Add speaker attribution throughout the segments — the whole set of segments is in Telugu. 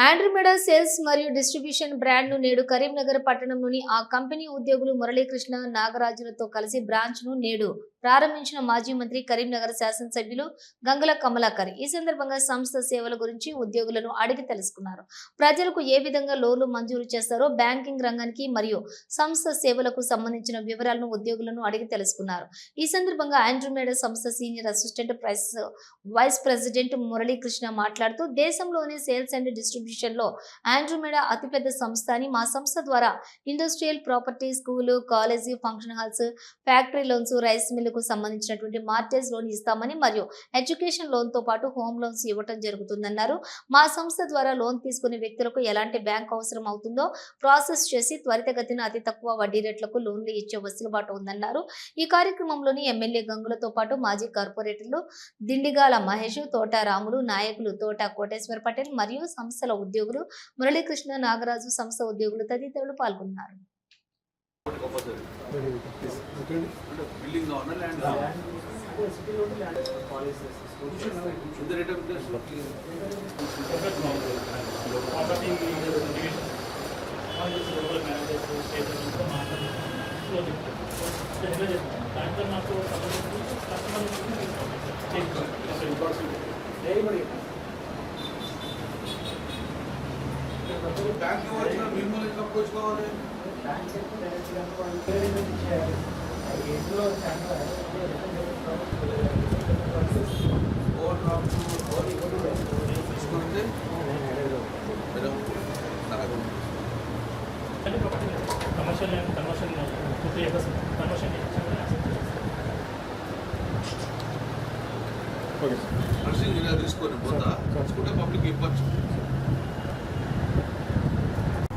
Speaker 1: ఆండ్రోమెడా సేల్స్ మరియు డిస్ట్రిబ్యూషన్ బ్రాండ్ ను నేడు కరీంనగర్ పట్టణంలోని ఆ కంపెనీ ఉద్యోగులు మురళీకృష్ణ నాగరాజులతో కలిసి బ్రాంచ్ ను నేడు ప్రారంభించిన మాజీ మంత్రి కరీంనగర్ శాసనసభ్యులు గంగుల కమలాకర్ ఈ సందర్భంగా సంస్థ సేవల గురించి ఉద్యోగులను అడిగి తెలుసుకున్నారు. ప్రజలకు ఏ విధంగా లోన్లు మంజూరు చేస్తారో బ్యాంకింగ్ రంగానికి మరియు సంస్థ సేవలకు సంబంధించిన వివరాలను ఉద్యోగులను అడిగి తెలుసుకున్నారు. ఈ సందర్భంగా ఆండ్రోమెడా సంస్థ senior assistant vice president Muralikrishna మాట్లాడుతూ దేశంలోనే సేల్స్ అండ్ డిస్ట్రిబ్యూషన్ లో ఆండ్రోమెడా అతిపెద్ద సంస్థ అని, మా సంస్థ ద్వారా industrial property, school, college, function halls, factory loans, rice mill కు సంబంధించినటువంటి మార్టేజ్ లోన్ ఇస్తామని మరియు ఎడ్యుకేషన్ లోన్ తో పాటు హోమ్ లోన్స్ ఇవ్వటం జరుగుతుందన్నారు. మా సంస్థ ద్వారా లోన్ తీసుకునే వ్యక్తులకు ఎలాంటి బ్యాంక్ అవసరం అవుతుందో ప్రాసెస్ చేసి త్వరితగతిన అతి తక్కువ వడ్డీ రేట్లకు లోన్లు ఇచ్చే వెసులుబాటు ఉందన్నారు. ఈ కార్యక్రమంలోని ఎమ్మెల్యే గంగులతో పాటు మాజీ కార్పొరేటర్లు దిండిగాల మహేష్, తోట రాములు, నాయకులు తోట కోటేశ్వర్ పటేల్ మరియు సంస్థల ఉద్యోగులు మురళీకృష్ణ, నాగరాజు, సంస్థ ఉద్యోగులు తదితరులు పాల్గొన్నారు.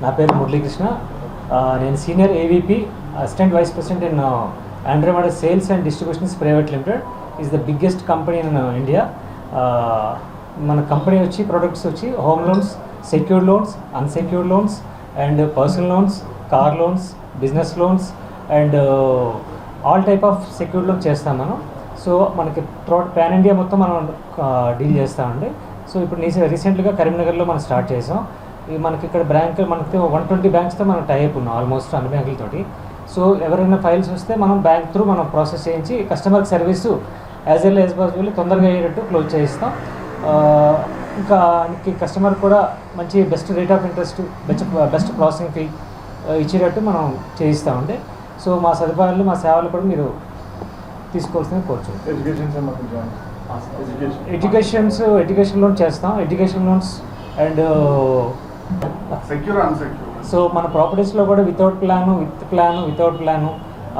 Speaker 2: నా పేరు మురళీకృష్ణ. నేను senior AVP assistant vice president in Andromeda sales and distributions private limited is the biggest company in India. మన కంపెనీ వచ్చి ప్రొడక్ట్స్ వచ్చి home loans, secured loans, unsecured loans and personal loans, car loans, business loans and all type of secured loans చేస్తాం మనం. సో మనకి పాన్ ఇండియా మొత్తం మనం డీల్ చేస్తామండి. సో ఇప్పుడు రీసెంట్గా కరీంనగర్లో మనం స్టార్ట్ చేసాం. మనకి ఇక్కడ మనకి 120 బ్యాంక్స్తో మనం టైప్ ఉన్నాం, ఆల్మోస్ట్ అన్ని బ్యాంకులతోటి. సో ఎవరైనా ఫైల్స్ వస్తే మనం బ్యాంక్ త్రూ మనం ప్రాసెస్ చేయించి customer service as L as possible తొందరగా అయ్యేటట్టు క్లోజ్ చేయిస్తాం. ఇంకా కస్టమర్ కూడా మంచి best rate of interest, best processing fee ఇచ్చేటట్టు మనం చేయిస్తామండి. సో మా సదుపాయాలు, మా సేవలు కూడా మీరు తీసుకోవాల్సింది కోరుచున్నాం. ఎడ్యుకేషన్ లోన్ చేస్తాం, ఎడ్యుకేషన్ లోన్స్ అండ్ సో మన ప్రాపర్టీస్లో కూడా without plan, without plan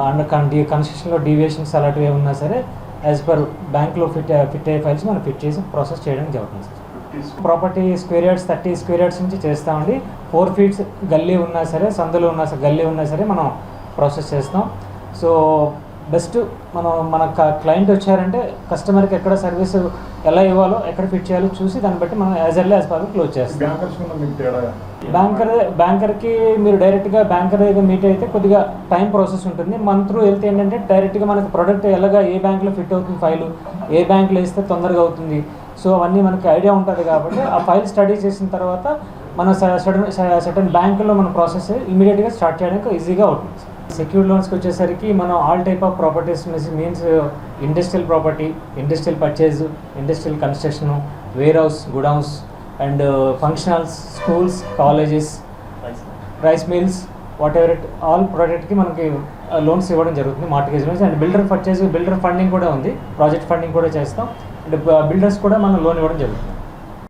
Speaker 2: and కన్స్ట్రక్షన్లో డీవియేషన్స్ అలాంటివి ఏమన్నా సరే యాజ్ పర్ బ్యాంక్లో ఫిట్ అయ్యే ఫైల్స్ మనం ఫిట్ చేసి ప్రాసెస్ చేయడానికి జరుగుతుంది sir. Property square yards 30 square yards నుంచి చేస్తామండి. 4 feet గల్లీ ఉన్నా సరే, సందులో ఉన్నా సరే, గల్లీ ఉన్నా సరే మనం ప్రాసెస్ చేస్తాం. సో బెస్ట్ మన క్లయింట్ వచ్చారంటే కస్టమర్కి ఎక్కడ సర్వీస్ ఎలా ఇవ్వాలో, ఎక్కడ ఫిట్ చేయాలో చూసి దాన్ని బట్టి మనం as L as possible close చేస్తాం. బ్యాంకర్కి మీరు డైరెక్ట్గా బ్యాంకర్ దగ్గర మీట్ అయితే కొద్దిగా టైం ప్రాసెస్ ఉంటుంది. మన త్రూ వెళ్తే ఏంటంటే డైరెక్ట్గా మనకి ప్రొడక్ట్ ఎలాగా ఏ బ్యాంక్లో ఫిట్ అవుతుంది, ఫైలు ఏ బ్యాంక్లో వేస్తే తొందరగా అవుతుంది, సో అవన్నీ మనకి ఐడియా ఉంటుంది. కాబట్టి ఆ ఫైల్ స్టడీ చేసిన తర్వాత మన సర్టన్ బ్యాంకులో మన ప్రాసెస్ ఇమీడియట్గా స్టార్ట్ చేయడానికి ఈజీగా అవుతుంది. సెక్యూర్డ్ లోన్స్కి వచ్చేసరికి మనం all type of properties means industrial property, industrial purchase, industrial construction, warehouse, godowns and function halls, schools, colleges, rice mills, whatever it all ప్రాజెక్ట్కి మనకి లోన్స్ ఇవ్వడం జరుగుతుంది, mortgage loans. And builder purchase, builder funding కూడా ఉంది, ప్రాజెక్ట్ ఫండింగ్ కూడా చేస్తాం. అండ్ బిల్డర్స్ కూడా మనం లోన్ ఇవ్వడం జరుగుతుంది.